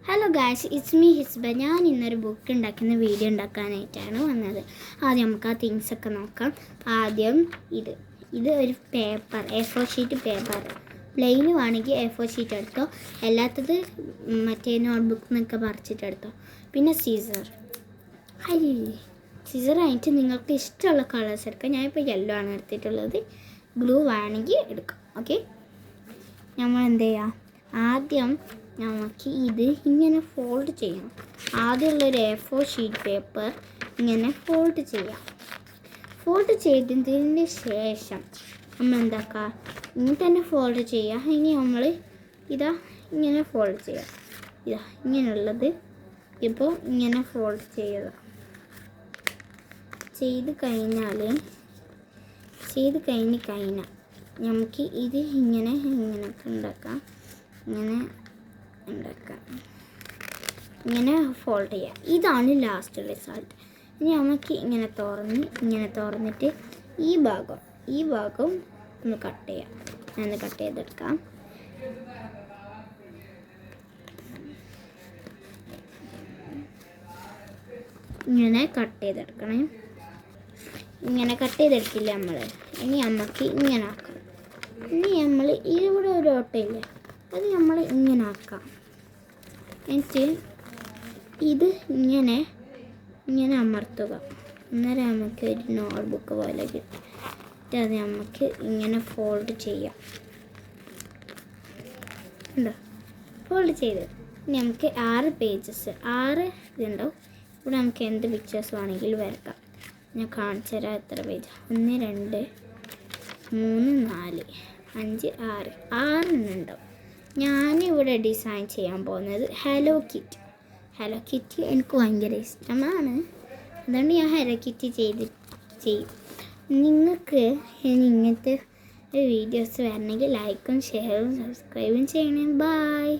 Hello guys, it's me Hisba. ഞാൻ ഇന്നൊരു book ഉണ്ടാക്കുന്ന വീഡിയോ ഉണ്ടാക്കാനായിട്ടാണ് വന്നത്. ആദ്യം നമുക്ക് ആ തിങ്സൊക്കെ നോക്കാം. ആദ്യം ഇത് ഒരു paper, A4 sheet paper. Plain ആണെങ്കിൽ A4 ഷീറ്റ് എടുത്തോ, അല്ലാത്തത് മറ്റേ നോട്ട്ബുക്ക് എന്നൊക്കെ പറിച്ചിട്ടെടുത്തോ. പിന്നെ സീസർ ആയിട്ട് നിങ്ങൾക്ക് ഇഷ്ടമുള്ള കളേഴ്സ് എടുക്കാം. ഞാനിപ്പോൾ യെല്ലോ ആണ് എടുത്തിട്ടുള്ളത്. ബ്ലൂ വേണമെങ്കിൽ എടുക്കാം. ഓക്കെ, നമ്മൾ എന്ത് ചെയ്യാം, ആദ്യം നമുക്ക് ഇത് ഇങ്ങനെ ഫോൾഡ് ചെയ്യണം. ആദ്യമുള്ളൊരു A4 ഷീറ്റ് പേപ്പർ ഇങ്ങനെ ഫോൾഡ് ചെയ്യാം. ഫോൾഡ് ചെയ്തതിന് ശേഷം നമ്മൾ എന്താക്കുക, ഇങ്ങനെ തന്നെ ഫോൾഡ് ചെയ്യുക. ഇനി നമ്മൾ ഇങ്ങനെ ഫോൾഡ് ചെയ്യുക. ഇങ്ങനെയുള്ളത് ഇപ്പോൾ ഇങ്ങനെ ഫോൾഡ് ചെയ്ത് കഴിഞ്ഞാൽ നമുക്ക് ഇത് ഇങ്ങനെ ഉണ്ടാക്കാം. ഇങ്ങനെ ഫോൾഡ് ചെയ്യാം. ഇതാണ് ലാസ്റ്റ് റിസൾട്ട്. ഇനി നമുക്ക് ഇങ്ങനെ തുറന്നിട്ട് ഈ ഭാഗം ഒന്ന് കട്ട് ചെയ്യാം. ഞാൻ കട്ട് ചെയ്തെടുക്കാം. ഇങ്ങനെ കട്ട് ചെയ്തെടുക്കണേ. ഇങ്ങനെ കട്ട് ചെയ്തെടുക്കില്ല നമ്മൾ. ഇനി നമുക്ക് ഇങ്ങനെ ആക്കാം. ഇനി നമ്മൾ ഇവിടെ ഒരു ഓട്ടയില്ലേ, അത് നമ്മൾ ഇങ്ങനെ ആക്കാം. എന്നിട്ട് ഇത് ഇങ്ങനെ അമർത്തുക. അന്നേരം നമുക്ക് ഒരു നോട്ട്ബുക്ക് പോലെ കിട്ടും. അത് നമുക്ക് ഇങ്ങനെ ഫോൾഡ് ചെയ്യാം. ഉണ്ടോ? ഫോൾഡ് ചെയ്ത് നമുക്ക് 6 പേജസ്, 6 ഇതുണ്ടാവും. ഇവിടെ നമുക്ക് എന്ത് പിക്ചേഴ്സ് വേണമെങ്കിലും വരക്കാം. ഞാൻ കാണിച്ചു തരാം എത്ര പേജ്. 1 2 3 4 5 6 6 ഞാനിവിടെ ഡിസൈൻ ചെയ്യാൻ പോകുന്നത് ഹലോ കിറ്റി എനിക്ക് ഭയങ്കര ഇഷ്ടമാണ്. അതുകൊണ്ട് ഞാൻ ഹലോ കിറ്റി ചെയ്യും. നിങ്ങൾക്ക് ഇങ്ങനത്തെ വീഡിയോസ് വരണമെങ്കിൽ ലൈക്കും ഷെയറും സബ്സ്ക്രൈബും ചെയ്യണേ. ബൈ.